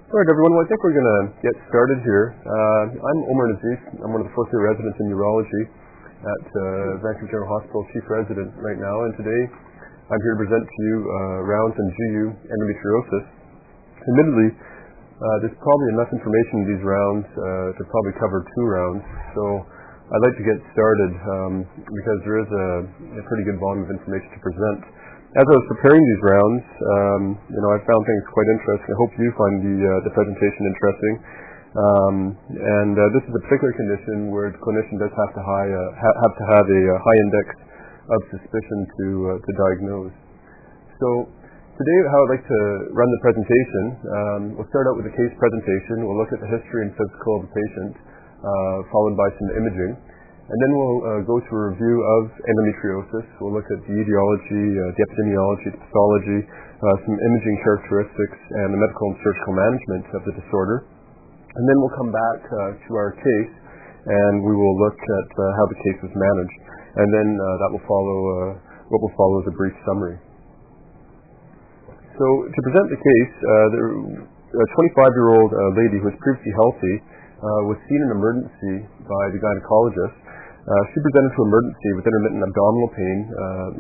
All right, everyone. Well, I think we're going to get started here. I'm Omar Nazif. I'm one of the fourth-year residents in urology at Vancouver General Hospital, chief resident right now. And today, I'm here to present to you rounds in GU Endometriosis. Admittedly, there's probably enough information in these rounds to probably cover 2 rounds. So I'd like to get started because there is a pretty good volume of information to present. As I was preparing these rounds, I found things quite interesting. I hope you find the presentation interesting. This is a particular condition where the clinician does have to have a high index of suspicion to diagnose. So today, how I'd like to run the presentation, we'll start out with a case presentation. We'll look at the history and physical of the patient, followed by some imaging. And then we'll go through a review of endometriosis. We'll look at the etiology, the epidemiology, the pathology, some imaging characteristics, and the medical and surgical management of the disorder. And then we'll come back to our case, and we will look at how the case was managed. And then that will follow, what will follow is a brief summary. So to present the case, a 25-year-old lady who was previously healthy was seen in emergency by the gynecologist. She presented to emergency with intermittent abdominal pain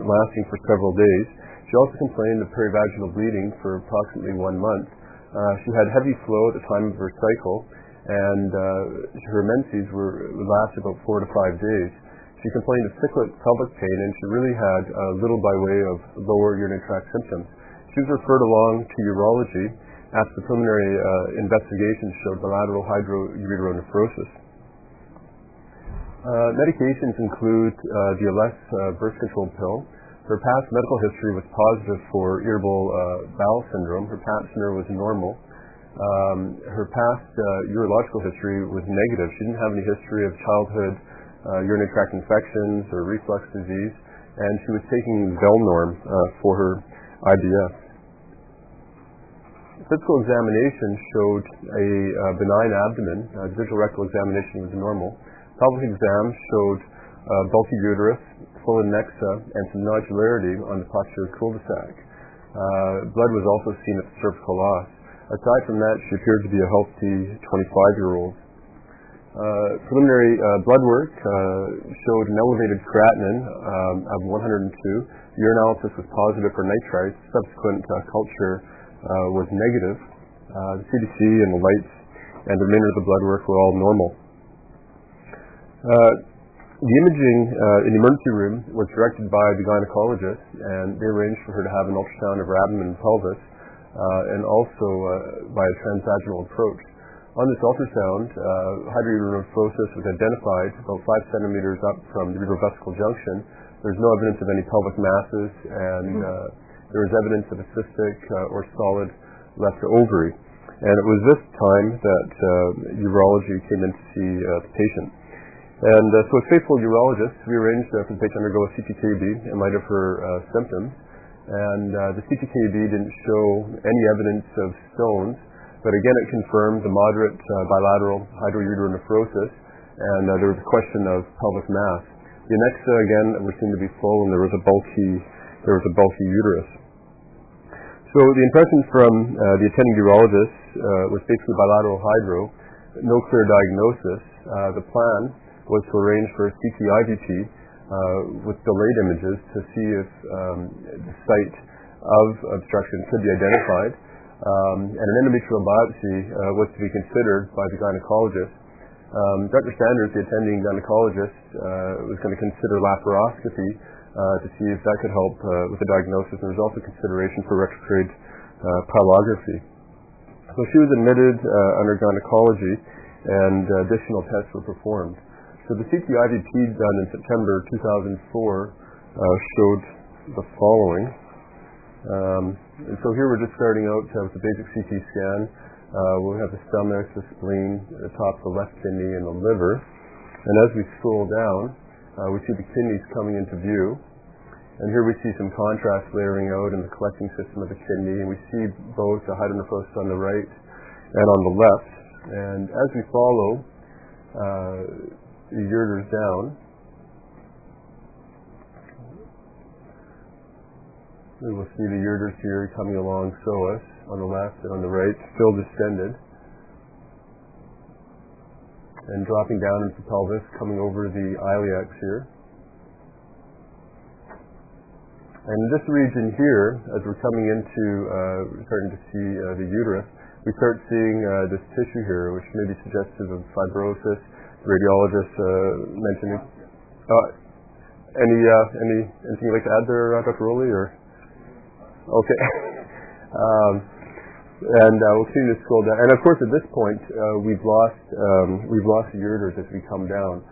lasting for several days. She also complained of perivaginal bleeding for approximately 1 month. She had heavy flow at the time of her cycle, and her menses would last about 4 to 5 days. She complained of cyclic pelvic pain, and she really had little by way of lower urinary tract symptoms. She was referred along to urology after the preliminary investigation showed bilateral hydroureteronephrosis. Medications include the Aless birth control pill. Her past medical history was positive for irritable bowel syndrome. Her pap smear was normal. Her past urological history was negative. She didn't have any history of childhood urinary tract infections or reflux disease, and she was taking Velnorm for her IBS. Physical examination showed a benign abdomen. Visual rectal examination was normal. Pelvic exam showed bulky uterus, full nexa, and some nodularity on the posterior cul-de-sac. Blood was also seen at the cervical os. Aside from that, she appeared to be a healthy 25-year-old. Preliminary blood work showed an elevated creatinine of 102. The urinalysis was positive for nitrites. Subsequent culture was negative. The CDC and the lights and the remainder of the blood work were all normal. The imaging in the emergency room was directed by the gynecologist, and they arranged for her to have an ultrasound of her abdomen and pelvis, and also by a transvaginal approach. On this ultrasound, hydroureteronephrosis was identified about 5 centimeters up from the uterovesical junction. There was no evidence of any pelvic masses, and there was evidence of a cystic or solid left ovary. And it was this time that urology came in to see the patient. And so as faithful urologists, we arranged for the patient to undergo a CTKB in light of her symptoms. And the CTKB didn't show any evidence of stones, but again it confirmed the moderate bilateral hydroureteronephrosis, and there was a question of pelvic mass. The anexa again were seen to be full, and there was a bulky uterus. So the impression from the attending urologist was basically bilateral hydro, no clear diagnosis. The plan was to arrange for a CT IVP with delayed images to see if the site of obstruction could be identified. And an endometrial biopsy was to be considered by the gynecologist. Dr. Sanders, the attending gynecologist, was going to consider laparoscopy to see if that could help with the diagnosis. There was also consideration for retrograde pyelography. So she was admitted under gynecology, and additional tests were performed. So the CT IVP done in September 2004 showed the following. And so here we're just starting out with the basic CT scan. We'll have the stomach, the spleen, the top of the left kidney, and the liver. And as we scroll down, we see the kidneys coming into view. And here we see some contrast layering out in the collecting system of the kidney. And we see both the hydronephrosis on the right and on the left. And as we follow the ureters down, we will see the ureters here coming along psoas, on the left and on the right, still distended. And dropping down into the pelvis, coming over the iliacs here. And in this region here, as we're coming into, starting to see the uterus, we start seeing this tissue here, which may be suggestive of fibrosis. The radiologist mentioned it. Anything you'd like to add there, Dr. Rowley, or? Okay. We'll continue to scroll down. And of course, at this point, we've lost the ureters as we come down.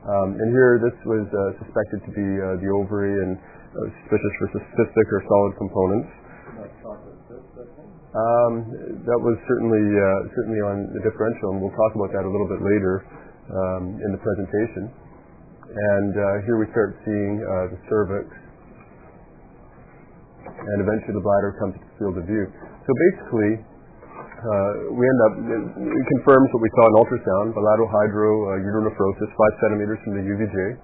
And here, this was suspected to be the ovary, and suspicious for cystic or solid components. That was certainly on the differential, and we'll talk about that a little bit later in the presentation. And here we start seeing the cervix, and eventually the bladder comes to the field of view. So basically, we end up, it confirms what we saw in ultrasound, bilateral hydrouronephrosis, 5 centimeters from the UVJ.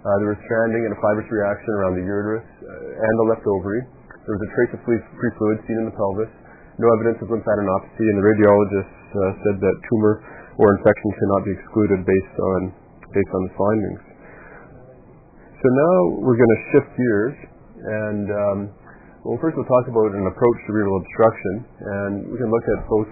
There was stranding and a fibrous reaction around the uterus and the left ovary. There was a trace of free fluid seen in the pelvis. No evidence of lymphadenopathy, and the radiologist said that tumor or infection cannot be excluded based on the findings. So now we're going to shift gears, and first we'll talk about an approach to ureteral obstruction, and we can look at both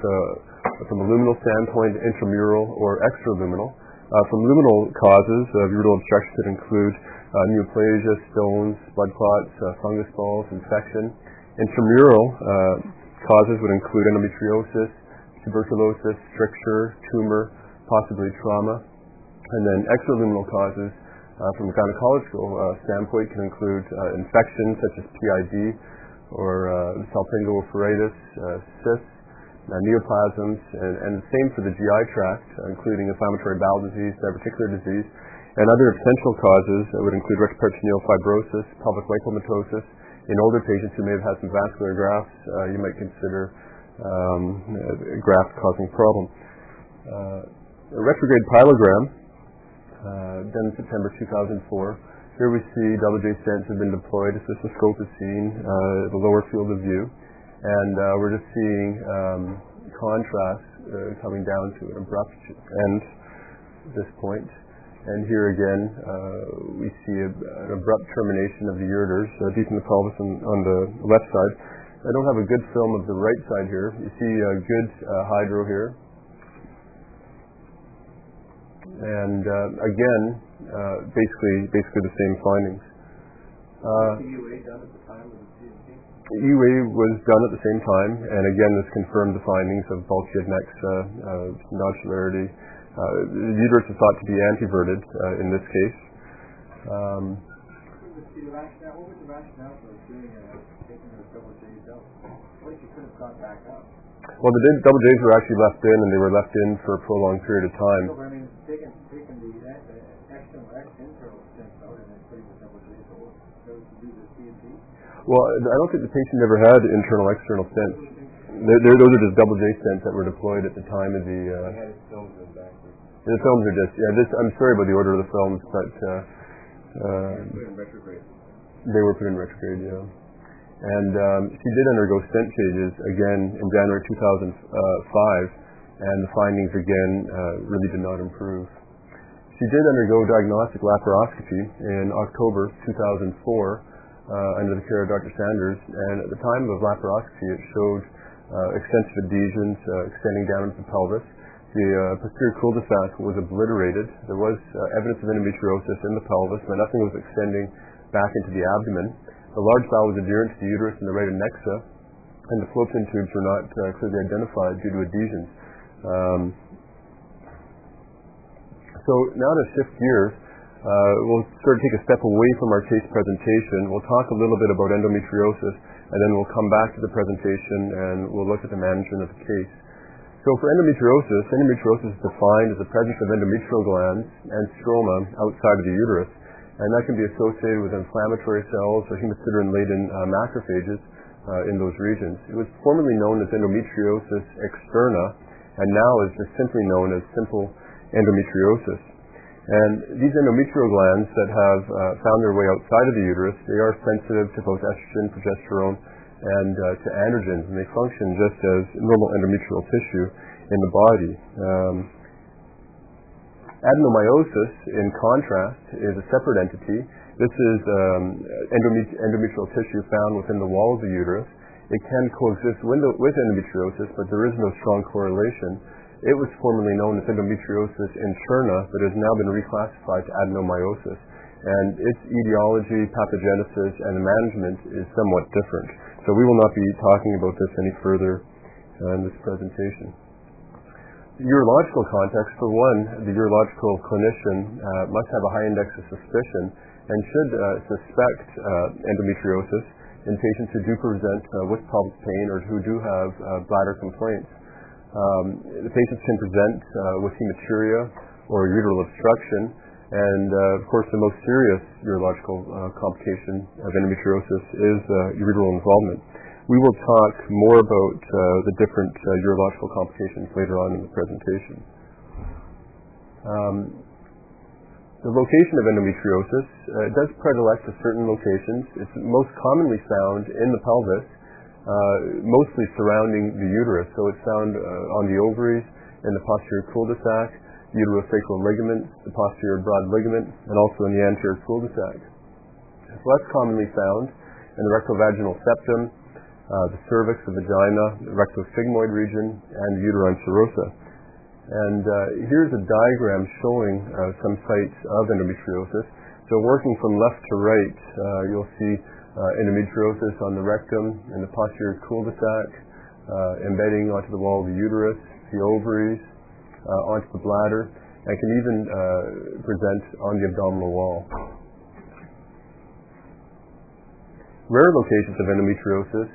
from a luminal standpoint, intramural or extraluminal. From luminal causes of ureteral obstruction could include neoplasia, stones, blood clots, fungus balls, infection. Intramural causes would include endometriosis, tuberculosis, stricture, tumor, possibly trauma. And then extraluminal causes from a gynecological standpoint can include infections such as PID or salpingo-oophoratus, cysts, neoplasms, and the same for the GI tract, including inflammatory bowel disease, diverticular disease, and other potential causes that would include retroperitoneal fibrosis, pelvic lipomatosis. In older patients who may have had some vascular grafts, you might consider a graft-causing problem. A retrograde pyelogram, done in September 2004. Here we see double J stents have been deployed. A cystoscope is seen, the lower field of view. And we're just seeing contrast coming down to an abrupt end at this point. And here again, we see an abrupt termination of the ureters deep in the pelvis on the left side. I don't have a good film of the right side here. You see a good hydro here. And again, basically the same findings. EUA done at the time of the C&P? EUA was done at the same time, and again this confirmed the findings of bulky adnexa, nodularity. The uterus is thought to be anteverted in this case. What was the rationale for doing taking those double J's out? What if you could have gone back up? Well, the double J's were actually left in, and they were left in for a prolonged period of time. So, I mean, taking the internal stents out and then putting the double J's over, so to do the C&P? Well, I don't think the patient ever had internal external stents. Those are just double J stents that were deployed at the time of the. Had his films in backwards. The films are just I'm sorry about the order of the films, but Put in retrograde. They were put in retrograde, yeah. And she did undergo stent changes again in January 2005, and the findings again really did not improve. She did undergo diagnostic laparoscopy in October 2004 under the care of Dr. Sanders, and at the time of laparoscopy it showed extensive adhesions extending down into the pelvis. The posterior cul-de-sac was obliterated. There was evidence of endometriosis in the pelvis, but nothing was extending back into the abdomen. The large bowel was adherent to the uterus and the right adnexa, and the fallopian tubes were not clearly identified due to adhesions. So now to shift gears, we'll sort of take a step away from our case presentation. We'll talk a little bit about endometriosis, and then we'll come back to the presentation and we'll look at the management of the case. So for endometriosis is defined as the presence of endometrial glands and stroma outside of the uterus, and that can be associated with inflammatory cells or hemosiderin-laden macrophages in those regions. It was formerly known as endometriosis externa, and now is just simply known as simple endometriosis. And these endometrial glands that have found their way outside of the uterus, they are sensitive to both estrogen, progesterone, and to androgens, and they function just as normal endometrial tissue in the body. Adenomyosis, in contrast, is a separate entity. This is endometrial tissue found within the wall of the uterus. It can coexist with endometriosis, but there is no strong correlation. It was formerly known as endometriosis interna, but has now been reclassified to adenomyosis. And its etiology, pathogenesis, and management is somewhat different. So we will not be talking about this any further in this presentation. The urological context, for one, the urological clinician must have a high index of suspicion and should suspect endometriosis in patients who do present with pelvic pain or who do have bladder complaints. The patients can present with hematuria or uteral obstruction, and of course the most serious urological complication of endometriosis is ureteral involvement. We will talk more about the different urological complications later on in the presentation. The location of endometriosis does predilect to certain locations. It's most commonly found in the pelvis, mostly surrounding the uterus. So it's found on the ovaries, in the posterior cul-de-sac, the uterosacral ligament, the posterior broad ligament, and also in the anterior cul-de-sac. It's less commonly found in the rectovaginal septum, the cervix, the vagina, the rectosigmoid region, and the uterine serosa. And here's a diagram showing some sites of endometriosis. So working from left to right, you'll see endometriosis on the rectum and the posterior cul-de-sac, embedding onto the wall of the uterus, the ovaries, onto the bladder, and can even present on the abdominal wall. Rare locations of endometriosis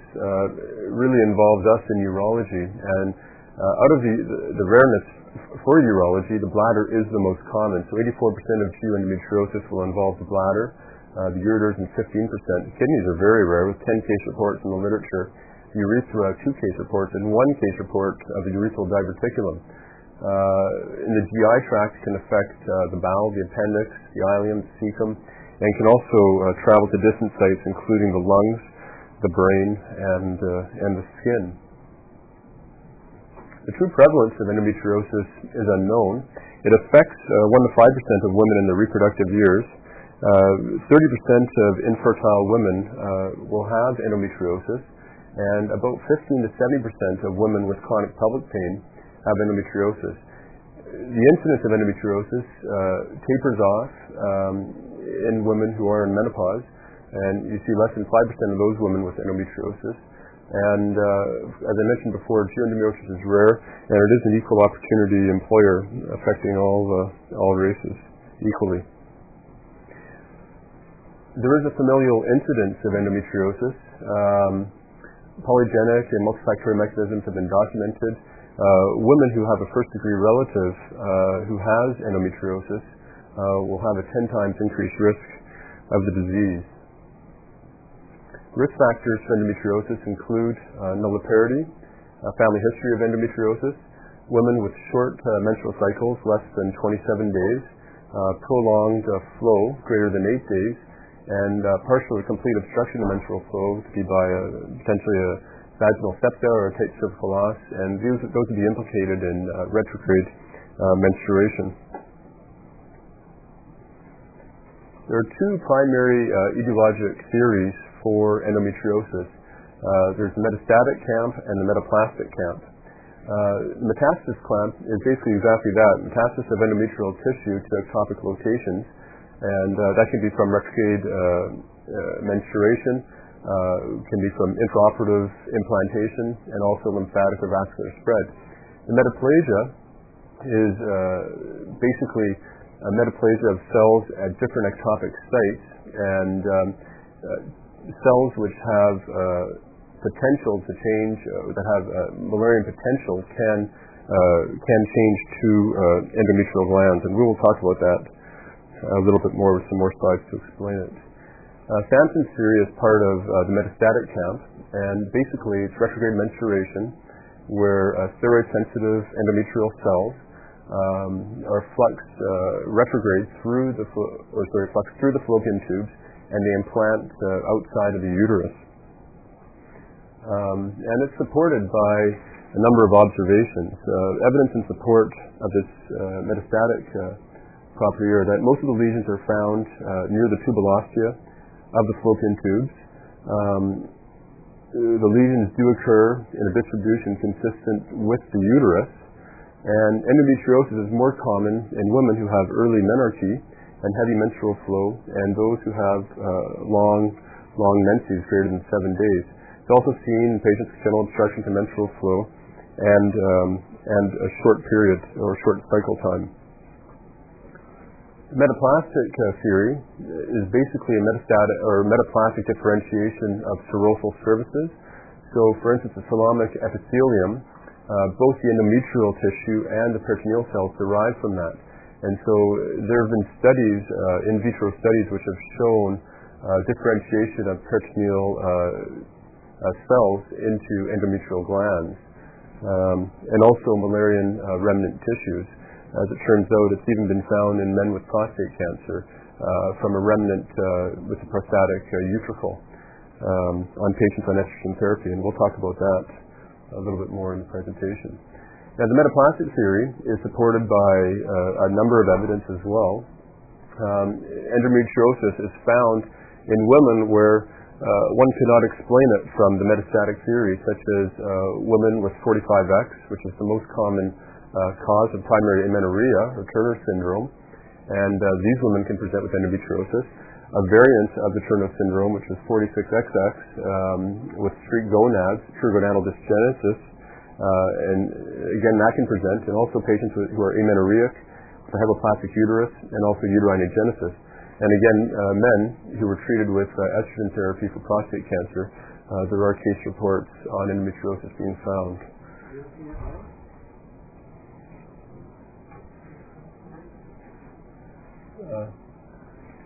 really involved us in urology, and out of the rareness for urology, the bladder is the most common. So 84% of GU endometriosis will involve the bladder, the ureters, and 15%. Kidneys are very rare, with 10 case reports in the literature. The urethra, 2 case reports, and 1 case report of the urethral diverticulum. In the GI tract, can affect the bowel, the appendix, the ileum, the cecum, and can also travel to distant sites, including the lungs, the brain, and the skin. The true prevalence of endometriosis is unknown. It affects 1 to 5% of women in their reproductive years. 30% of infertile women will have endometriosis, and about 15 to 70% of women with chronic pelvic pain have endometriosis. The incidence of endometriosis tapers off in women who are in menopause, and you see less than 5% of those women with endometriosis. And as I mentioned before, GU endometriosis is rare, and it is an equal opportunity employer, affecting all races equally. There is a familial incidence of endometriosis. Polygenic and multifactorial mechanisms have been documented. Women who have a first-degree relative who has endometriosis will have a 10 times increased risk of the disease. Risk factors for endometriosis include nulliparity, family history of endometriosis, women with short menstrual cycles, less than 27 days, prolonged flow, greater than 8 days, and partial or complete obstruction of menstrual flow, to be by potentially a vaginal septa or a tight cervical loss, and those would be implicated in retrograde menstruation. There are 2 primary etiologic theories for endometriosis. There's the metastatic camp and the metaplastic camp. Metastasis camp is basically exactly that, metastasis of endometrial tissue to ectopic locations, and that can be from retrograde menstruation, can be from intraoperative implantation, and also lymphatic or vascular spread. The metaplasia is basically a metaplasia of cells at different ectopic sites, and cells which have potential to change, that have Müllerian potential, can change to endometrial glands, and we will talk about that a little bit more with some more slides to explain it. Sampson's theory is part of the metastatic camp, and basically it's retrograde menstruation, where steroid-sensitive endometrial cells are retrograde through the fallopian tubes, and they implant outside of the uterus. And it's supported by a number of observations. Evidence in support of this metastatic property are that most of the lesions are found near the tubulostia of the fallopian tubes. The lesions do occur in a distribution consistent with the uterus, and endometriosis is more common in women who have early menarche and heavy menstrual flow, and those who have long menses greater than 7 days. It's also seen in patients with genital obstruction to menstrual flow and a short period or short cycle time. Metaplastic theory is basically a metastatic or metaplastic differentiation of serosal surfaces. So, for instance, the coelomic epithelium, both the endometrial tissue and the peritoneal cells derive from that. And so there have been studies, in vitro studies, which have shown differentiation of peritoneal cells into endometrial glands, and also Müllerian remnant tissues. As it turns out, it's even been found in men with prostate cancer from a remnant with the prostatic utricle on patients on estrogen therapy, and we'll talk about that a little bit more in the presentation. Now, the metaplastic theory is supported by a number of evidence as well. Endometriosis is found in women where one cannot explain it from the metastatic theory, such as women with 45X, which is the most common cause of primary amenorrhea or Turner syndrome, and these women can present with endometriosis. A variant of the Turner syndrome, which is 46XX, with streaked gonads, trigonadal dysgenesis, and again that can present, and also patients who are amenorrheic, with a hypoplastic uterus, and also uterine agenesis. And again, men who were treated with estrogen therapy for prostate cancer, there are case reports on endometriosis being found.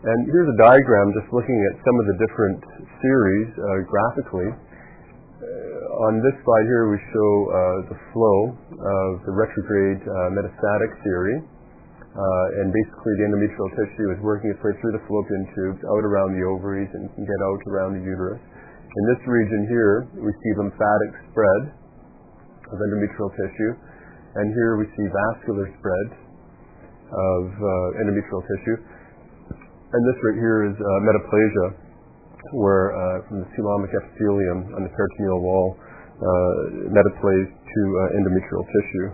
And here's a diagram just looking at some of the different theories graphically. On this slide here we show the flow of the retrograde metastatic theory, and basically the endometrial tissue is working its way through the fallopian tubes, out around the ovaries, and can get out around the uterus. In this region here we see lymphatic spread of endometrial tissue, and here we see vascular spread of endometrial tissue. And this right here is metaplasia, where from the coelomic epithelium on the peritoneal wall metaplase to endometrial tissue.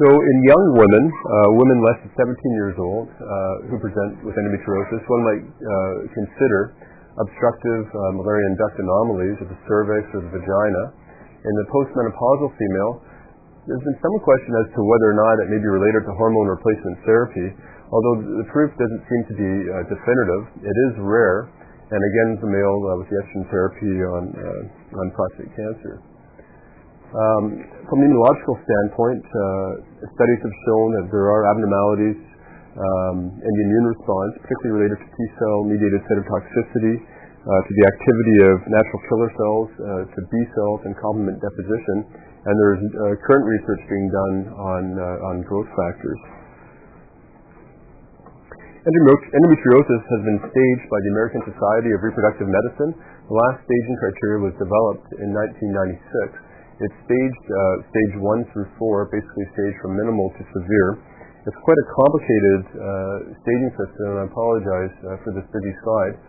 So in young women, women less than 17 years old who present with endometriosis, one might consider obstructive Müllerian duct anomalies of the cervix or the vagina. In the postmenopausal female, there's been some question as to whether or not it may be related to hormone replacement therapy. Although the proof doesn't seem to be definitive, it is rare, and again, the male with the estrogen therapy on prostate cancer. From an immunological standpoint, studies have shown that there are abnormalities in the immune response, particularly related to T-cell mediated cytotoxicity, to the activity of natural killer cells, to B cells and complement deposition, and there's current research being done on growth factors. Endometriosis has been staged by the American Society of Reproductive Medicine. The last staging criteria was developed in 1996. It's staged stage 1 through 4, basically staged from minimal to severe. It's quite a complicated staging system, and I apologize for this busy slide,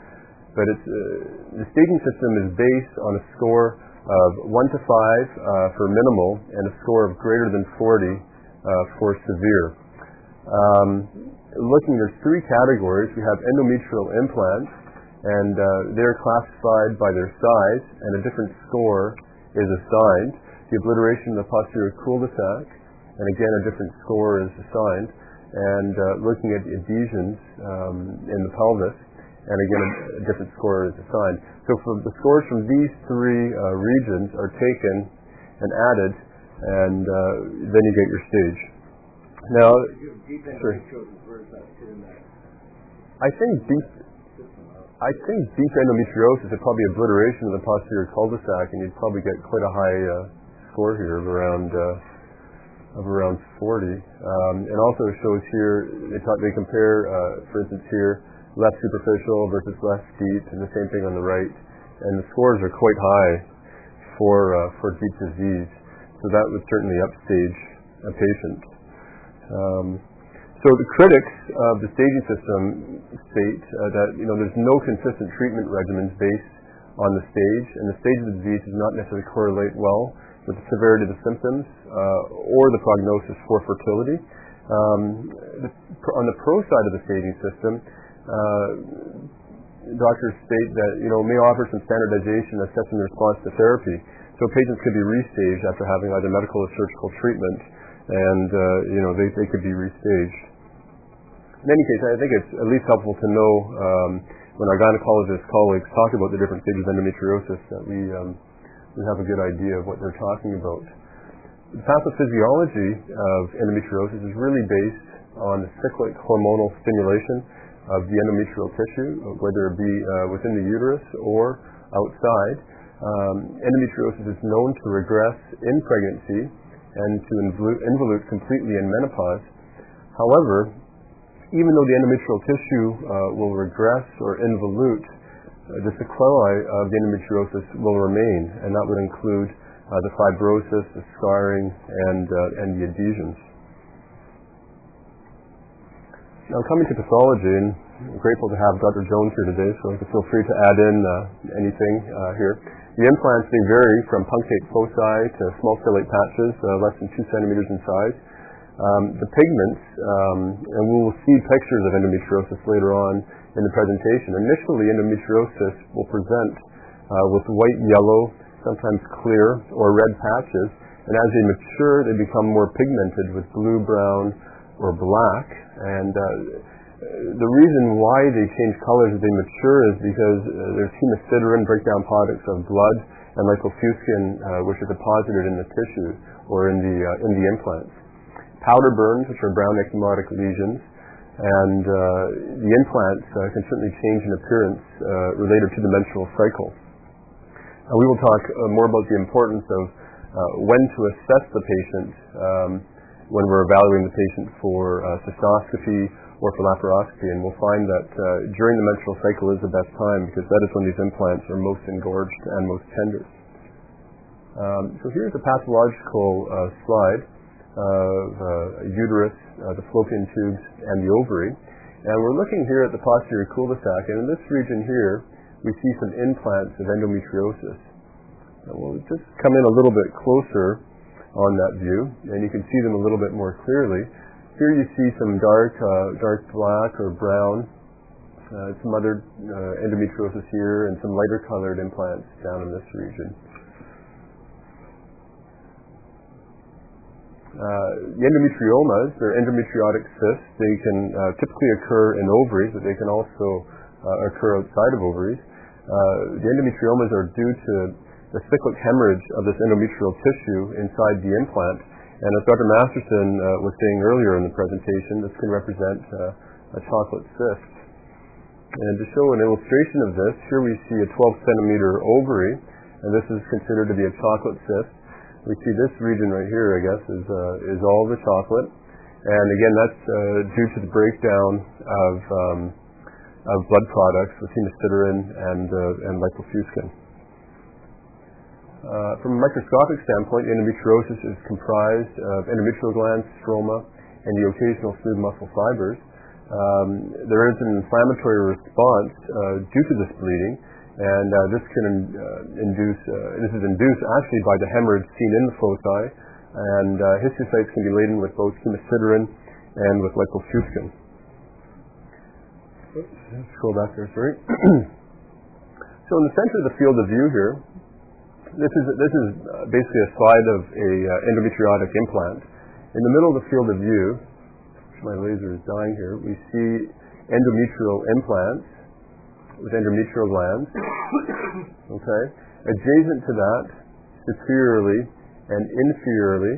but the staging system is based on a score of 1 to 5 for minimal and a score of greater than 40 for severe. There's 3 categories. We have endometrial implants, and they're classified by their size, and a different score is assigned. The obliteration of the posterior cul-de-sac, and again a different score is assigned. And looking at the adhesions in the pelvis, and again a different score is assigned. So the scores from these 3 regions are taken and added, and then you get your stage. Now, I think deep endometriosis is probably obliteration of the posterior cul-de-sac, and you'd probably get quite a high score here of around 40. And also it shows here they compare, for instance here, left superficial versus left deep, and the same thing on the right. and the scores are quite high for deep disease. So that would certainly upstage a patient. So the critics of the staging system state that there's no consistent treatment regimens based on the stage, and the stage of the disease does not necessarily correlate well with the severity of the symptoms or the prognosis for fertility. On the pro side of the staging system, doctors state that may offer some standardization assessing the response to therapy. So patients could be restaged after having either medical or surgical treatment, and they could be restaged. In any case, I think it's at least helpful to know when our gynecologist colleagues talk about the different stages of endometriosis that we have a good idea of what they're talking about. The pathophysiology of endometriosis is really based on the cyclic hormonal stimulation of the endometrial tissue, whether it be within the uterus or outside. Endometriosis is known to regress in pregnancy and to involute completely in menopause. However, even though the endometrial tissue will regress or involute, the sequelae of the endometriosis will remain, and that would include the fibrosis, the scarring, and the adhesions. Now, coming to pathology, and I'm grateful to have Dr. Jones here today, so feel free to add in anything here. The implants, they vary from punctate foci to small stellate patches, less than 2 centimeters in size. The pigments, and we will see pictures of endometriosis later on in the presentation. Initially, endometriosis will present with white, yellow, sometimes clear or red patches, and as they mature, they become more pigmented with blue, brown, or black. And the reason why they change colors as they mature is because there's hemosiderin breakdown products of blood and lipofuscin, which are deposited in the tissue or in the implants. Powder burns, which are brown ectomotic lesions, and the implants can certainly change in appearance related to the menstrual cycle. We will talk more about the importance of when to assess the patient when we're evaluating the patient for cystoscopy or for laparoscopy, and we'll find that during the menstrual cycle is the best time because that is when these implants are most engorged and most tender. So here's a pathological slide of a uterus, the fallopian tubes, and the ovary. And we're looking here at the posterior cul-de-sac, and in this region here, we see some implants of endometriosis. And we'll just come in a little bit closer on that view, and you can see them a little bit more clearly. Here you see some dark black or brown, some other endometriosis here, and some lighter colored implants down in this region. The endometriomas, they're endometriotic cysts. They can typically occur in ovaries, but they can also occur outside of ovaries. The endometriomas are due to the cyclic hemorrhage of this endometrial tissue inside the implant. And as Dr. Masterson was saying earlier in the presentation, this can represent a chocolate cyst. And to show an illustration of this, here we see a 12-centimeter ovary, and this is considered to be a chocolate cyst. We see this region right here, I guess, is all the chocolate. And again, that's due to the breakdown of blood products with hemosiderin and lipofuscin. From a microscopic standpoint, endometriosis is comprised of endometrial glands, stroma, and the occasional smooth muscle fibers. There is an inflammatory response due to this bleeding, and this is induced actually by the hemorrhage seen in the foci, and histiocytes can be laden with both hemosiderin and with lipofuscin. Scroll back there, sorry. So in the center of the field of view here, this is basically a slide of a endometriotic implant. In the middle of the field of view, my laser is dying here, we see endometrial implants with endometrial glands. Okay. Adjacent to that, superiorly and inferiorly,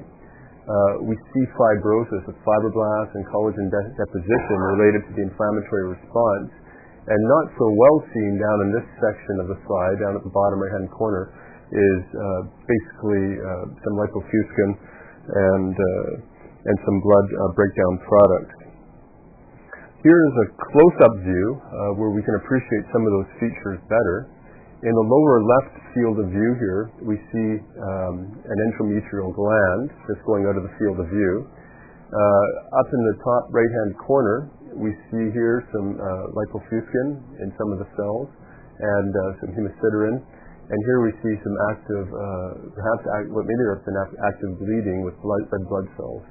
we see fibrosis with fibroblasts and collagen deposition related to the inflammatory response. And not so well seen down in this section of the slide, down at the bottom right-hand corner, is basically some lipofuscin and some blood breakdown products. Here is a close-up view where we can appreciate some of those features better. In the lower left field of view here, we see an endometrial gland just going out of the field of view. Up in the top right-hand corner, we see here some lipofuscin in some of the cells and some hemosiderin. And here we see some active, maybe there's been active bleeding with red blood cells.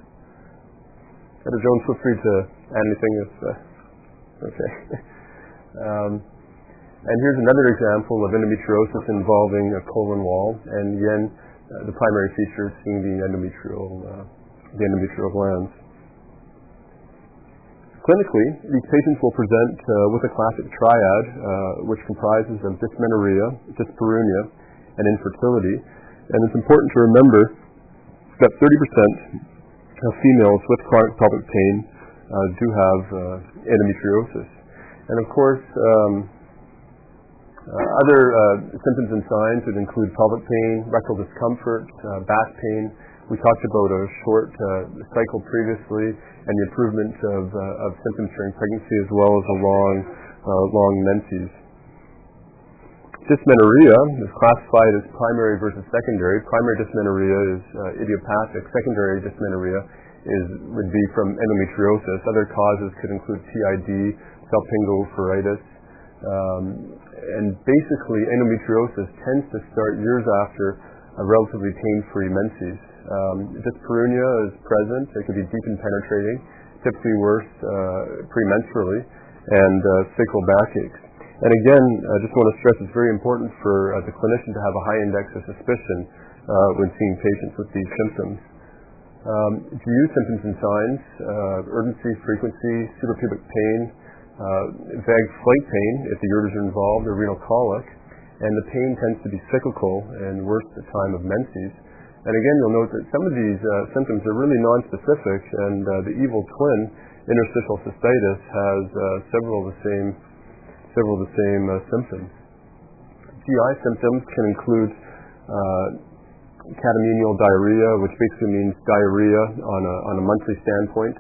Dr. Jones, feel free to add anything if, okay. And here's another example of endometriosis involving a colon wall. And again, the primary feature is seeing the endometrial glands. Clinically, these patients will present with a classic triad, which comprises of dysmenorrhea, dyspareunia, and infertility. And it's important to remember that 30% of females with chronic pelvic pain do have endometriosis. And of course, other symptoms and signs would include pelvic pain, rectal discomfort, back pain. We talked about a short cycle previously, and the improvement of symptoms during pregnancy, as well as a long menses. Dysmenorrhea is classified as primary versus secondary. Primary dysmenorrhea is idiopathic. Secondary dysmenorrhea would be from endometriosis. Other causes could include PID, salpingo-phuritis. And basically, endometriosis tends to start years after a relatively pain-free menses. Dyspareunia is present. It could be deep and penetrating, typically worse premenstrually, and sacral backaches. And again, I just want to stress it's very important for the clinician to have a high index of suspicion when seeing patients with these symptoms. GU symptoms and signs, urgency, frequency, suprapubic pain, vague flight pain if the ureters are involved, or renal colic, and the pain tends to be cyclical and worse at the time of menses. And again, you'll note that some of these symptoms are really nonspecific, and the evil twin, interstitial cystitis, has several of the same symptoms. GI symptoms can include catamenial diarrhea, which basically means diarrhea on a monthly standpoint,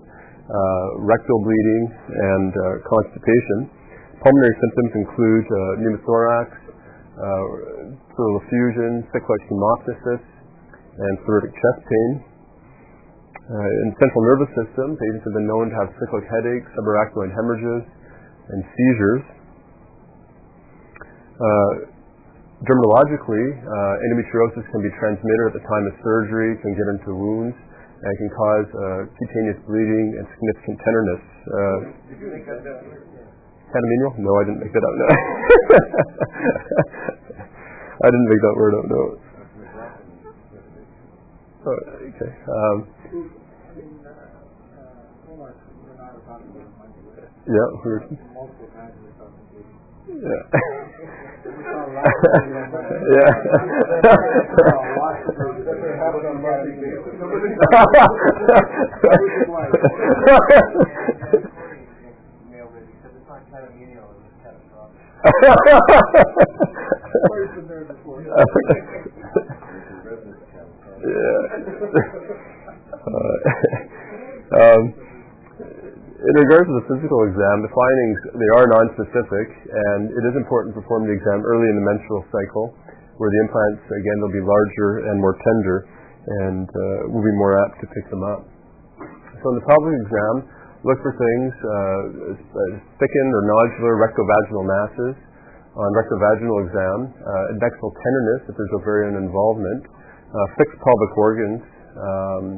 rectal bleeding, and constipation. Pulmonary symptoms include pneumothorax, pleural effusion, cyclic hemoptysis, and pleuritic chest pain. In central nervous system, patients have been known to have cyclic headaches, subarachnoid hemorrhages, and seizures. Dermatologically, endometriosis can be transmitted at the time of surgery, can get into wounds, and can cause cutaneous bleeding and significant tenderness. Did you make that down? Catamenial? No, I didn't make that up. No. I didn't make that word up. No. Okay. Omar, you and I were talking about Monday. Yeah. Multiple times we were talking. Yeah. Yeah. In regards to the physical exam, the findings, they are nonspecific, and it is important to perform the exam early in the menstrual cycle, where the implants, again, they'll be larger and more tender, and we'll be more apt to pick them up. So in the pelvic exam, look for things, thickened or nodular rectovaginal masses on rectovaginal exam, adnexal tenderness if there's ovarian involvement, fixed pelvic organs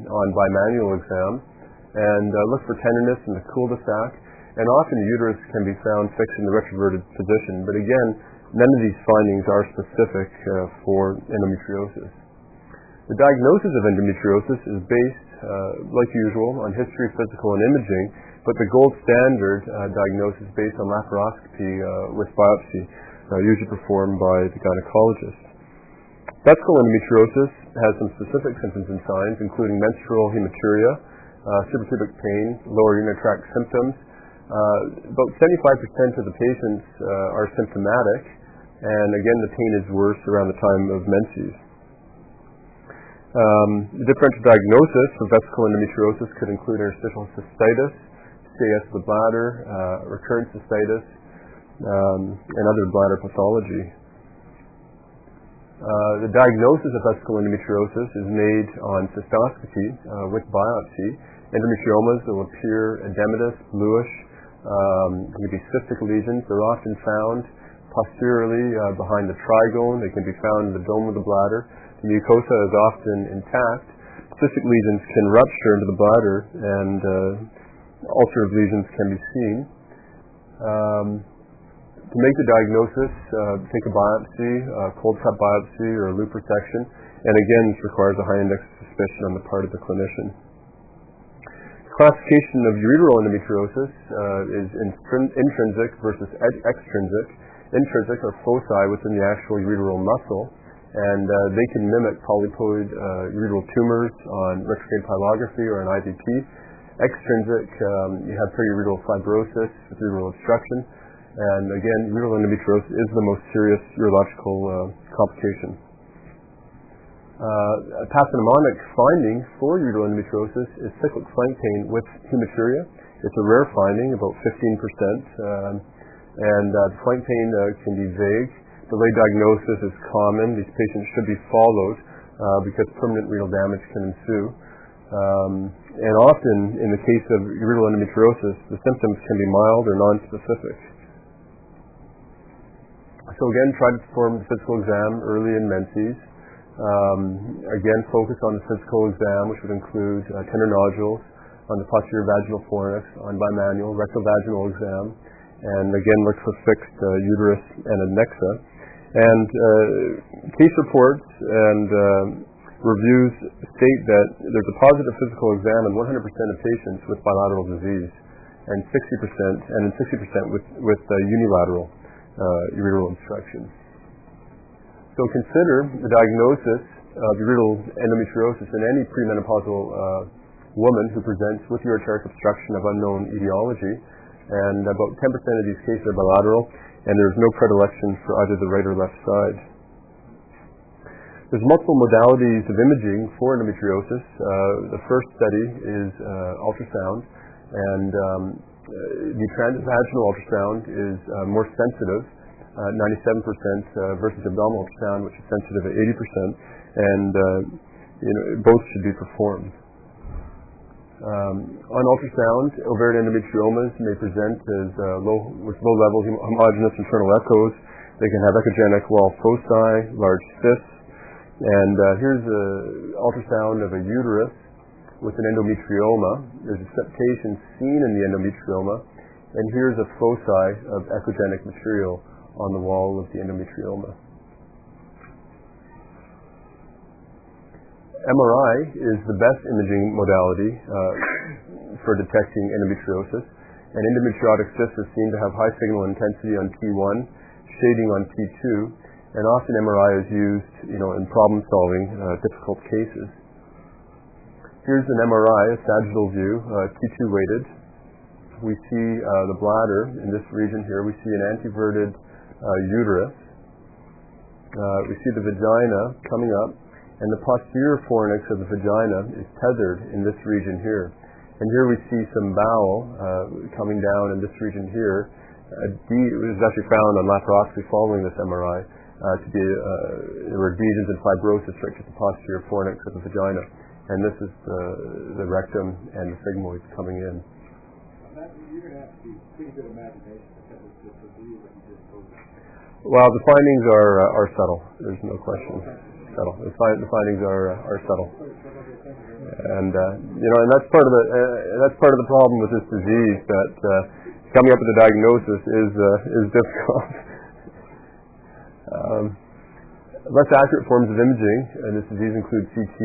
on bimanual exam, and look for tenderness in the cul-de-sac, and often the uterus can be found fixed in the retroverted position. But again, none of these findings are specific for endometriosis. The diagnosis of endometriosis is based, like usual, on history, physical, and imaging, but the gold standard diagnosis is based on laparoscopy with biopsy, usually performed by the gynecologist. Vesical endometriosis has some specific symptoms and signs, including menstrual hematuria, suprapubic pain, lower urinary tract symptoms. About 75% of the patients are symptomatic, and again, the pain is worse around the time of menses. The differential diagnosis for vesical endometriosis could include interstitial cystitis, CAS of the bladder, recurrent cystitis, and other bladder pathology. The diagnosis of vesical endometriosis is made on cystoscopy with biopsy. Endometriomas will appear edematous, bluish, can be cystic lesions. They're often found posteriorly behind the trigone. They can be found in the dome of the bladder. The mucosa is often intact. Cystic lesions can rupture into the bladder, and ulcerative lesions can be seen. To make the diagnosis, take a biopsy, cold cut biopsy or a loop resection, and again this requires a high index of suspicion on the part of the clinician. Classification of ureteral endometriosis is intrinsic versus extrinsic. Intrinsic are foci within the actual ureteral muscle, and they can mimic polypoid ureteral tumors on retrograde pyelography or an IVP. Extrinsic, you have periureteral fibrosis with ureteral obstruction, and again, ureteral endometriosis is the most serious urological complication. A pathognomonic finding for ureteral endometriosis is cyclic flank pain with hematuria. It's a rare finding, about 15%, and flank pain can be vague. Delayed diagnosis is common. These patients should be followed because permanent renal damage can ensue. And often, in the case of ureteral endometriosis, the symptoms can be mild or nonspecific. So again, try to perform the physical exam early in menses. Again, focus on the physical exam, which would include tender nodules on the posterior vaginal fornix, on bimanual, rectal vaginal exam, and again look for fixed uterus and adnexa. And case reports and reviews state that there's a positive physical exam in 100% of patients with bilateral disease, and 60% with unilateral ureteral obstruction. So consider the diagnosis of ureteral endometriosis in any premenopausal woman who presents with ureteric obstruction of unknown etiology, and about 10% of these cases are bilateral, and there's no predilection for either the right or left side. There's multiple modalities of imaging for endometriosis. The first study is ultrasound, and the transvaginal ultrasound is more sensitive, 97% versus abdominal ultrasound, which is sensitive at 80%, and both should be performed. On ultrasound, ovarian endometriomas may present as with low-level homogeneous internal echoes. They can have echogenic wall foci, large cysts, and here's an ultrasound of a uterus with an endometrioma. There's a septation seen in the endometrioma, and here's a foci of echogenic material on the wall of the endometrioma. MRI is the best imaging modality for detecting endometriosis, and endometriotic cysts are seen to have high signal intensity on T1, shading on T2, and often MRI is used, in problem-solving difficult cases. Here's an MRI, a sagittal view, T2 weighted. We see the bladder in this region here. We see an anteverted uterus. We see the vagina coming up, and the posterior fornix of the vagina is tethered in this region here. And here we see some bowel coming down in this region here. It was actually found on laparoscopy following this MRI to be there were adhesions and fibrosis right to the posterior fornix of the vagina. And this is the rectum and the sigmoid coming in. You're going to have to be pretty good imagination to believe what you just told me. Well, the findings are subtle. There's no question. Subtle. The findings are subtle. And and that's part of the problem with this disease, that coming up with a diagnosis is difficult. Less accurate forms of imaging in this disease include CT,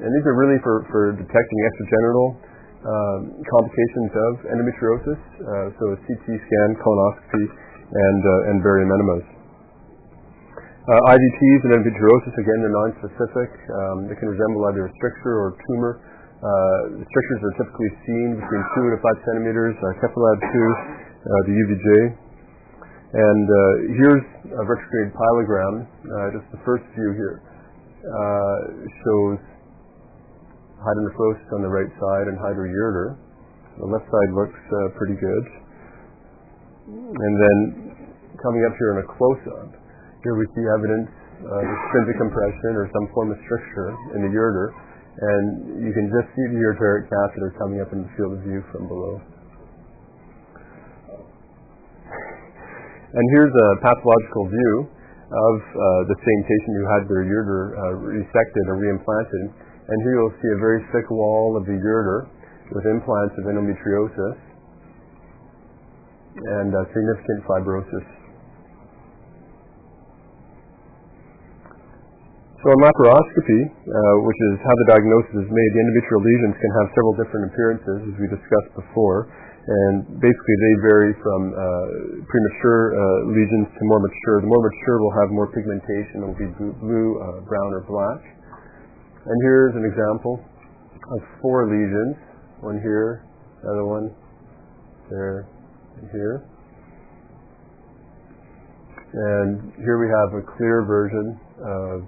and these are really for detecting extragenital complications of endometriosis, so a CT scan, colonoscopy, and barium enemas. IVPs and endometriosis, again, they're nonspecific. They can resemble either a stricture or a tumor. The strictures are typically seen between 2 to 5 centimeters, Kephalab 2, the UVJ. And here's a retrograde pyelogram. Just the first view here shows hydronephrosis on the right side and hydroureter. The left side looks pretty good. And then coming up here in a close-up, here we see evidence extrinsic compression or some form of stricture in the ureter, and you can just see the ureteric catheter coming up in the field of view from below. And here's a pathological view of the same patient who had their ureter resected or reimplanted. And here you'll see a very thick wall of the ureter with implants of endometriosis and significant fibrosis. So in laparoscopy, which is how the diagnosis is made, the endometrial lesions can have several different appearances, as we discussed before. And basically they vary from premature lesions to more mature. The more mature will have more pigmentation. It will be blue, brown, or black. And here's an example of 4 lesions. One here, another one there, and here. And here we have a clear version of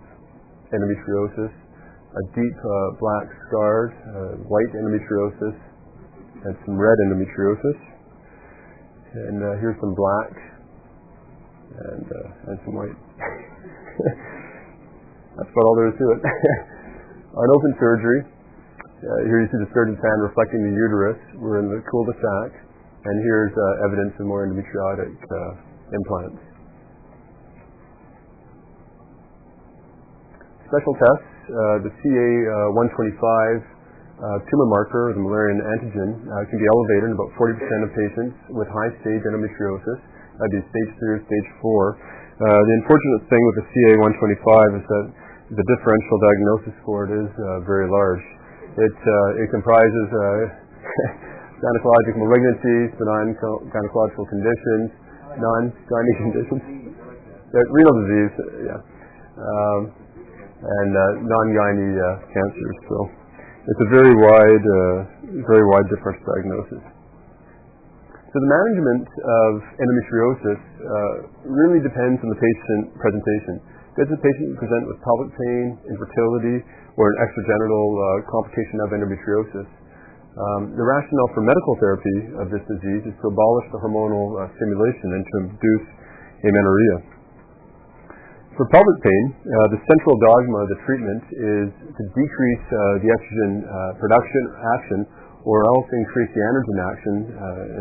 endometriosis, a deep black scarred white endometriosis, and some red endometriosis. And here's some black and some white. That's about all there is to it. On open surgery, here you see the surgeon's hand reflecting the uterus. We're in the cul-de-sac, and here's evidence of more endometriotic implants. Special tests, the CA-125 tumor marker, the Müllerian antigen, can be elevated in about 40% of patients with high-stage endometriosis. That'd be stage 3 or stage 4. The unfortunate thing with the CA-125 is that the differential diagnosis for it is very large. It comprises gynecologic malignancies, benign gynecological conditions, non-gynae conditions, renal disease, and non-gynae cancers. So it's a very wide difference diagnosis. So the management of endometriosis really depends on the patient presentation. Does the patient present with pelvic pain, infertility, or an extragenital complication of endometriosis? The rationale for medical therapy of this disease is to abolish the hormonal stimulation and to induce amenorrhea. For pelvic pain, the central dogma of the treatment is to decrease the estrogen production action or else increase the androgen action.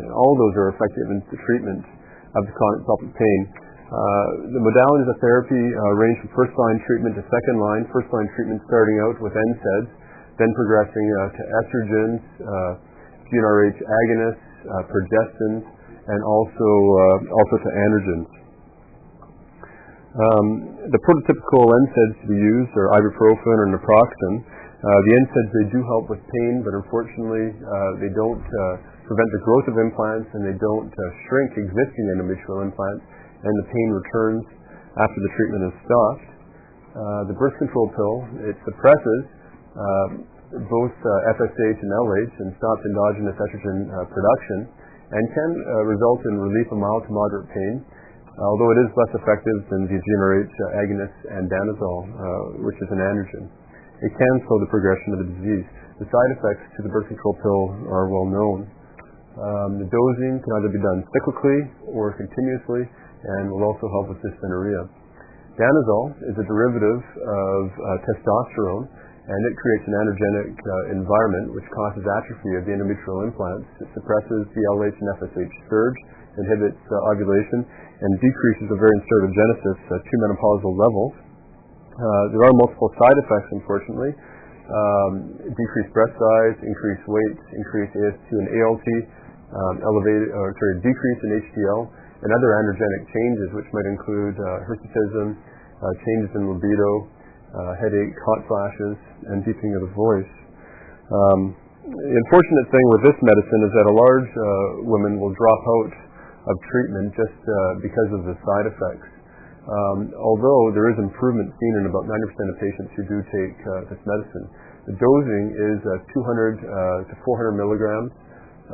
And all of those are effective in the treatment of the chronic pelvic pain. The modalities of therapy range from first-line treatment to second-line. First-line treatment starting out with NSAIDs, then progressing to estrogens, GnRH agonists, progestins, and also to androgens. The prototypical NSAIDs to be used are ibuprofen or naproxen. The NSAIDs, they do help with pain, but unfortunately they don't prevent the growth of implants, and they don't shrink existing endometrial implants, and the pain returns after the treatment is stopped. The birth control pill, it suppresses both FSH and LH and stops endogenous estrogen production, and can result in relief of mild to moderate pain, although it is less effective than the GnRH agonists and Danazol, which is an androgen. It can slow the progression of the disease. The side effects to the birth control pill are well known. The dosing can either be done cyclically or continuously, and will also help with dysmenorrhea. Danazol is a derivative of testosterone, and it creates an androgenic environment which causes atrophy of the endometrial implants. It suppresses the LH and FSH surge, inhibits ovulation, and decreases ovarian steroidogenesis to menopausal levels. There are multiple side effects, unfortunately. Decreased breast size, increased weight, increased AST and ALT, decrease in HDL, and other androgenic changes, which might include hirsutism, changes in libido, headache, hot flashes, and deepening of the voice. The unfortunate thing with this medicine is that a large women will drop out of treatment just because of the side effects. Although there is improvement seen in about 90% of patients who do take this medicine. The dosing is 200 to 400 milligrams 2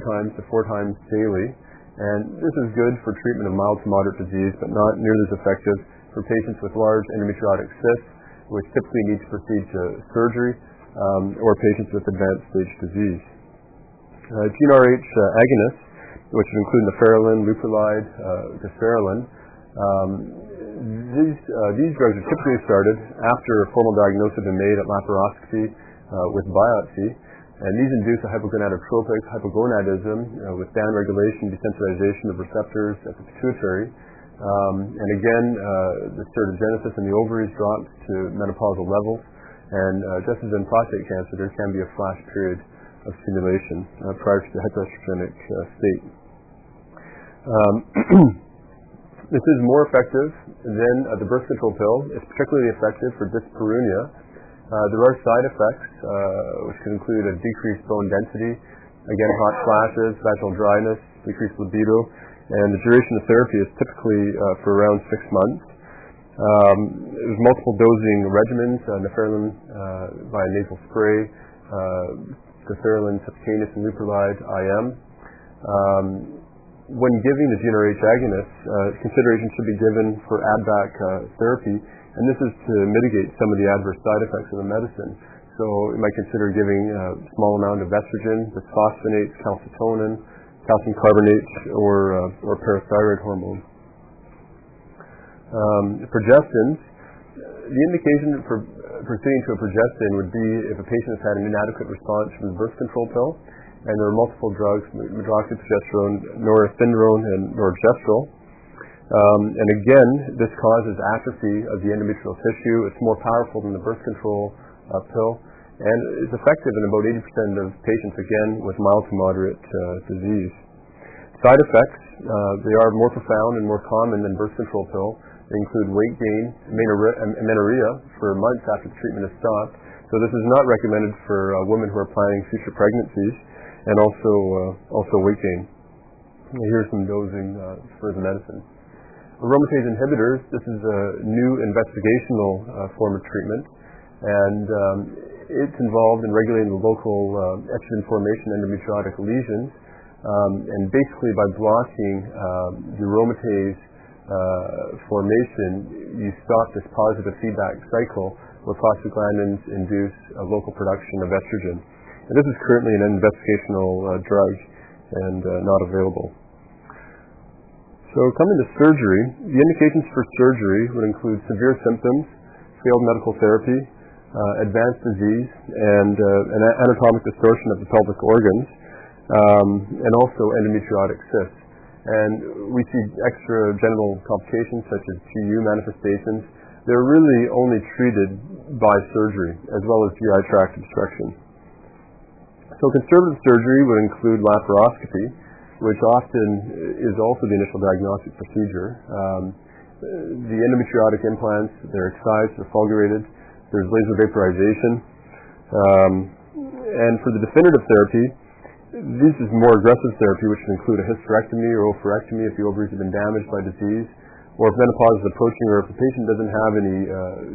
times to 4 times daily. And this is good for treatment of mild to moderate disease, but not nearly as effective for patients with large endometriotic cysts, which typically need to proceed to surgery, or patients with advanced stage disease. GnRH agonists, which would include neferilin, leuprolide, desferilin, These drugs are typically started after a formal diagnosis has been made at laparoscopy with biopsy, and these induce a hypogonadotropic hypogonadism with downregulation, desensitization of receptors at the pituitary. And again, the steroidogenesis in the ovaries drops to menopausal levels, and just as in prostate cancer, there can be a flash period of stimulation prior to the hyperestrogenic state. This is more effective than the birth control pill. It's particularly effective for dyspareunia. There are side effects, which can include a decreased bone density, again, hot flashes, vaginal dryness, decreased libido, and the duration of therapy is typically for around 6 months. There's multiple dosing regimens, neferlin via nasal spray, goserelin subcutaneous and leuprolide IM. When giving the GnRH agonist, consideration should be given for add-back therapy, and this is to mitigate some of the adverse side effects of the medicine. So you might consider giving a small amount of estrogen, bisphosphonates, calcitonin, calcium carbonate, or parathyroid hormone. Progestins. The indication for proceeding to a progestin would be if a patient has had an inadequate response from the birth control pill, and there are multiple drugs, medroxyprogesterone, norethindrone, and norgestrel. And again, this causes atrophy of the endometrial tissue. It's more powerful than the birth control pill, and is effective in about 80% of patients, again, with mild to moderate disease. Side effects, they are more profound and more common than birth control pill. They include weight gain, amenorrhea for months after the treatment is stopped. So this is not recommended for women who are planning future pregnancies, and also weight gain. Here's some dosing for the medicine. Aromatase inhibitors, this is a new investigational form of treatment, and it's involved in regulating the local estrogen formation endometriotic lesions, and basically by blocking the aromatase formation, you stop this positive feedback cycle where prostaglandins induce a local production of estrogen. And this is currently an investigational drug and not available. So coming to surgery, the indications for surgery would include severe symptoms, failed medical therapy, advanced disease, and an anatomic distortion of the pelvic organs, and also endometriotic cysts. And we see extragenital complications such as GU manifestations. They're really only treated by surgery, as well as GI tract obstruction. So conservative surgery would include laparoscopy, which often is also the initial diagnostic procedure. The endometriotic implants, they're excised, they're fulgurated, there's laser vaporization. And for the definitive therapy, this is more aggressive therapy, which can include a hysterectomy or oophorectomy if the ovaries have been damaged by disease, or if menopause is approaching, or if the patient doesn't have any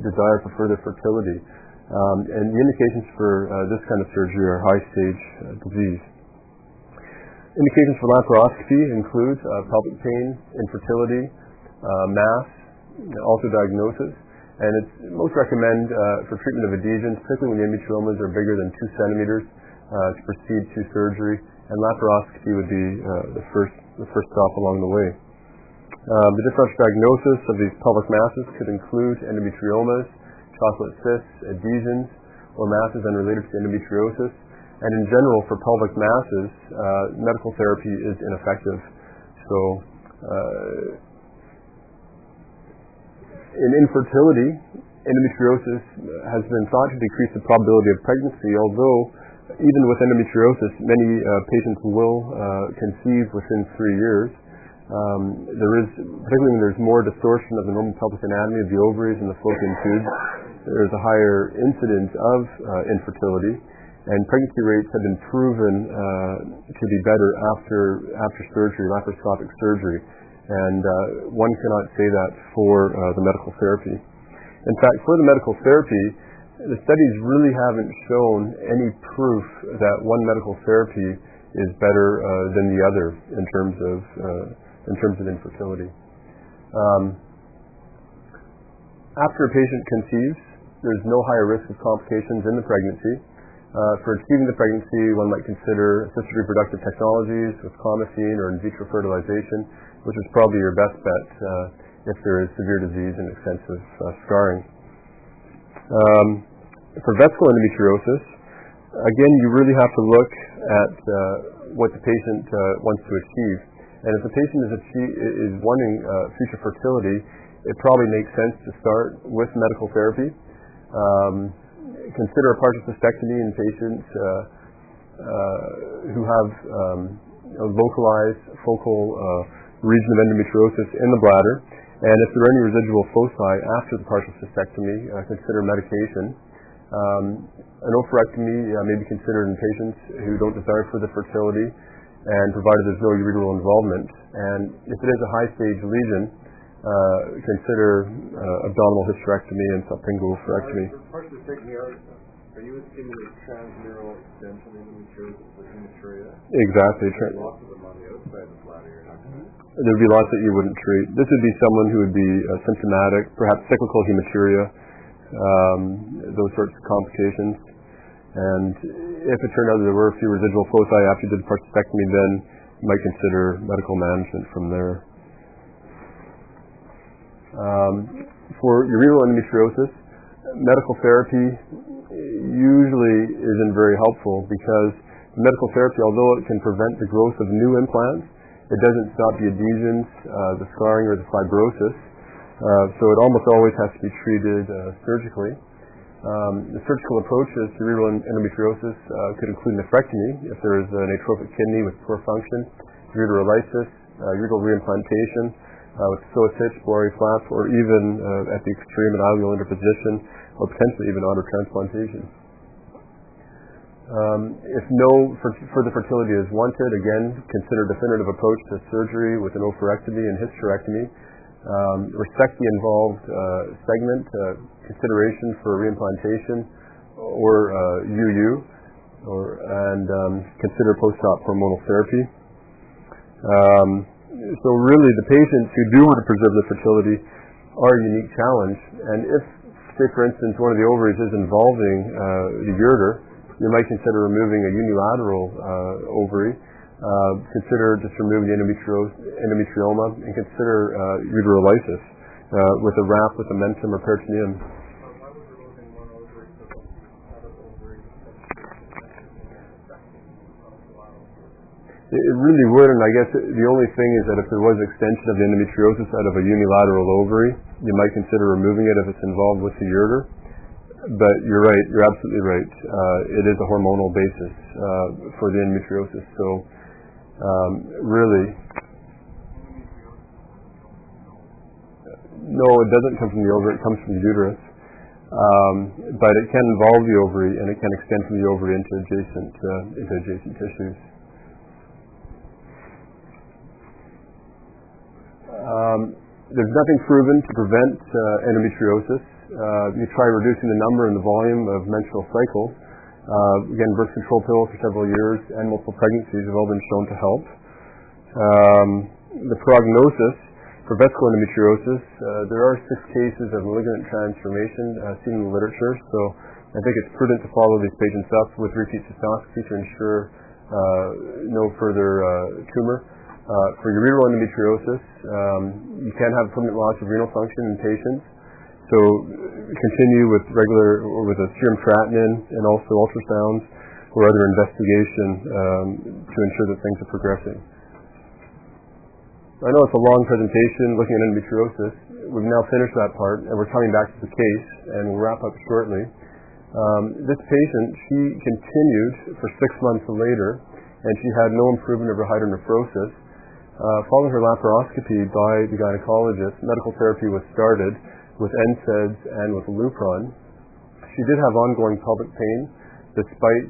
desire for further fertility. And the indications for this kind of surgery are high-stage disease. Indications for laparoscopy include pelvic pain, infertility, mass, also diagnosis, and it's most recommend for treatment of adhesions, particularly when the endometriomas are bigger than 2 centimeters, to proceed to surgery, and laparoscopy would be the first stop along the way. The differential diagnosis of these pelvic masses could include endometriomas, chocolate cysts, adhesions, or masses unrelated to endometriosis. And in general, for pelvic masses, medical therapy is ineffective. So, in infertility, endometriosis has been thought to decrease the probability of pregnancy, although even with endometriosis, many patients will conceive within 3 years. There is, particularly when there's more distortion of the normal pelvic anatomy of the ovaries and the fallopian tubes, there's a higher incidence of infertility, and pregnancy rates have been proven to be better after surgery, laparoscopic surgery, and one cannot say that for the medical therapy. In fact, for the medical therapy, the studies really haven't shown any proof that one medical therapy is better than the other in terms of infertility. After a patient conceives, there's no higher risk of complications in the pregnancy. For achieving the pregnancy, one might consider assisted reproductive technologies with clomiphene or in vitro fertilization, which is probably your best bet if there is severe disease and extensive scarring. For vesical endometriosis, again, you really have to look at what the patient wants to achieve. And if the patient is wanting future fertility, it probably makes sense to start with medical therapy. Consider a partial cystectomy in patients who have a localized focal region of endometriosis in the bladder. And if there are any residual foci after the partial cystectomy, consider medication. An oophorectomy may be considered in patients who don't desire further fertility, and provided there's no ureteral involvement. And if it is a high-stage lesion, consider abdominal hysterectomy and salpingo-oophorectomy. Partial cystectomy, are you assuming a transmural extension endometriosis with hematuria? Exactly. Lots of them on the outside of the bladder. There would be lots that you wouldn't treat. This would be someone who would be symptomatic, perhaps cyclical hematuria, those sorts of complications. And if it turned out that there were a few residual foci after you did the prostatectomy, then you might consider medical management from there. For ureteral endometriosis, medical therapy usually isn't very helpful because medical therapy, although it can prevent the growth of new implants, it doesn't stop the adhesions, the scarring, or the fibrosis. So it almost always has to be treated surgically. The surgical approaches to ureteral endometriosis could include nephrectomy if there is an atrophic kidney with poor function, ureterolysis, ureteral reimplantation with psoas-hitch, Bory flap, or even at the extreme an alveolar interposition, or potentially even autotransplantation. If no further fertility is wanted, again, consider definitive approach to surgery with an oophorectomy and hysterectomy. Resect the involved segment, consideration for reimplantation or UU, and consider post-op hormonal therapy. So really, the patients who do want to preserve their fertility are a unique challenge. And if, say, for instance, one of the ovaries is involving the ureter, you might consider removing a unilateral ovary. Consider just removing the endometrioma, and consider uterolysis with a wrap with a mentum or peritoneum. Why would removing one ovary so that the other ovary It really would, and I guess the only thing is that if there was extension of the endometriosis out of a unilateral ovary, you might consider removing it if it's involved with the ureter. But you're right, you're absolutely right. It is a hormonal basis for the endometriosis. So really, no, it doesn't come from the ovary, it comes from the uterus. But it can involve the ovary, and it can extend from the ovary into adjacent tissues. There's nothing proven to prevent endometriosis. You try reducing the number and the volume of menstrual cycles. Again, birth control pills for several years and multiple pregnancies have all been shown to help. The prognosis for vesical endometriosis, there are 6 cases of malignant transformation seen in the literature, so I think it's prudent to follow these patients up with repeat cystoscopy to ensure no further tumor. For ureteral endometriosis, you can have permanent loss of renal function in patients. So continue with regular or with a serum creatinine and also ultrasounds or other investigation to ensure that things are progressing. I know it's a long presentation looking at endometriosis. We've now finished that part, and we're coming back to the case, and we'll wrap up shortly. This patient, she continued for 6 months later, and she had no improvement of her hydronephrosis. Following her laparoscopy by the gynecologist, medical therapy was started with NSAIDs and with Lupron. She did have ongoing pelvic pain despite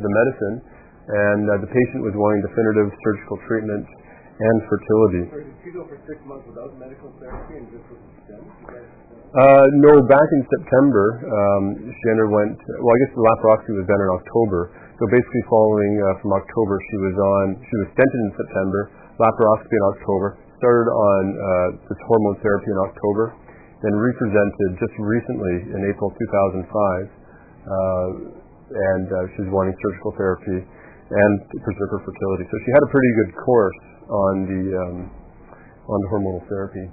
the medicine, and the patient was wanting definitive surgical treatment and fertility. So did she go for 6 months without medical therapy and just with stents? No, back in September, she underwent, well, I guess the laparoscopy was done in October. So basically following from October, she was stented in September, laparoscopy in October, started on this hormone therapy in October, then represented just recently in April 2005, and she was wanting surgical therapy and to preserve her fertility. So she had a pretty good course on the hormonal therapy.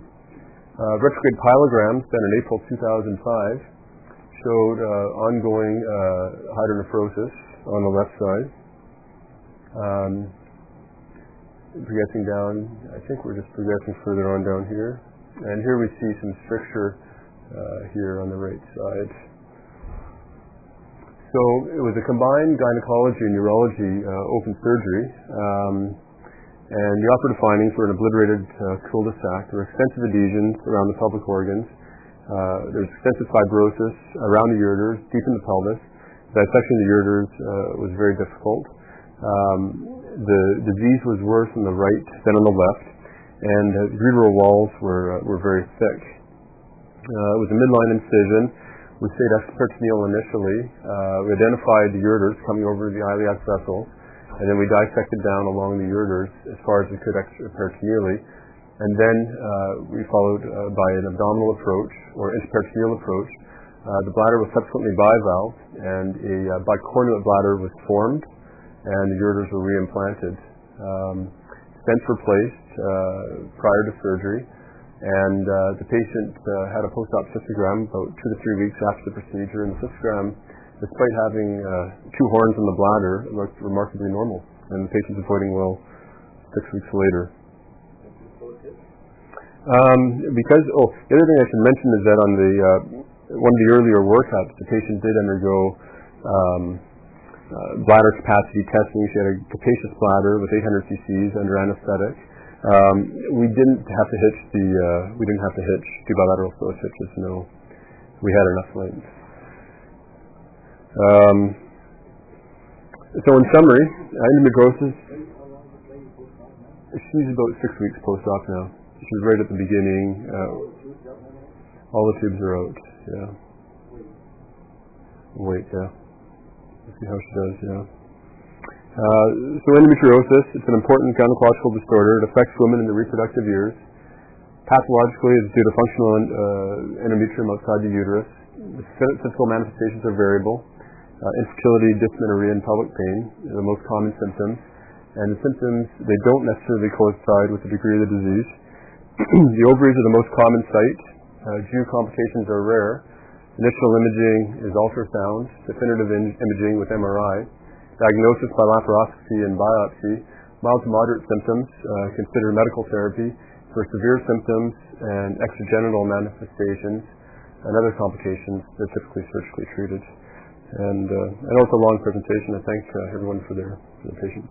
Retrograde Pyelograms done in April 2005 showed ongoing hydronephrosis on the left side. Progressing down, I think we're just progressing further on down here. And here we see some stricture here on the right side. So it was a combined gynecology and urology open surgery. And the operative findings were an obliterated cul-de-sac. There were extensive adhesions around the pelvic organs. There was extensive fibrosis around the ureters, deep in the pelvis. Dissection of the ureters was very difficult. The disease was worse on the right than on the left, and the ureteral walls were very thick. It was a midline incision. We stayed extraperitoneal initially. We identified the ureters coming over the iliac vessels, and then we dissected down along the ureters as far as we could extraperitoneally. And then we followed by an abdominal approach or intraperitoneal approach. The bladder was subsequently bivalved, and a bicornuate bladder was formed, and the ureters were reimplanted. Stents were placed prior to surgery, and the patient had a post-op cystogram about 2 to 3 weeks after the procedure, and the cystogram, despite having 2 horns in the bladder, looked remarkably normal, and the patient was avoiding well 6 weeks later. The other thing I should mention is that on the one of the earlier workups, the patient did undergo bladder capacity testing. She had a capacious bladder with 800 cc's under anesthetic. We didn't have to hitch do bilateral flow hitches. No, we had enough length. So in summary, endometriosis. She's about 6 weeks post-op now. She was right at the beginning. All the tubes are out. Yeah. Wait. Yeah. See how she does, yeah. So endometriosis, it's an important gynecological disorder. It affects women in the reproductive years. Pathologically, it's due to functional endometrium outside the uterus. The physical manifestations are variable. Infertility, dysmenorrhea, and pelvic pain are the most common symptoms. And the symptoms, they don't necessarily coincide with the degree of the disease. The ovaries are the most common site. GU complications are rare. Initial imaging is ultrasound, definitive imaging with MRI, diagnosis by laparoscopy and biopsy, mild to moderate symptoms, consider medical therapy for severe symptoms and extragenital manifestations and other complications that are typically surgically treated. And I know it's a long presentation. I thank everyone for their patience.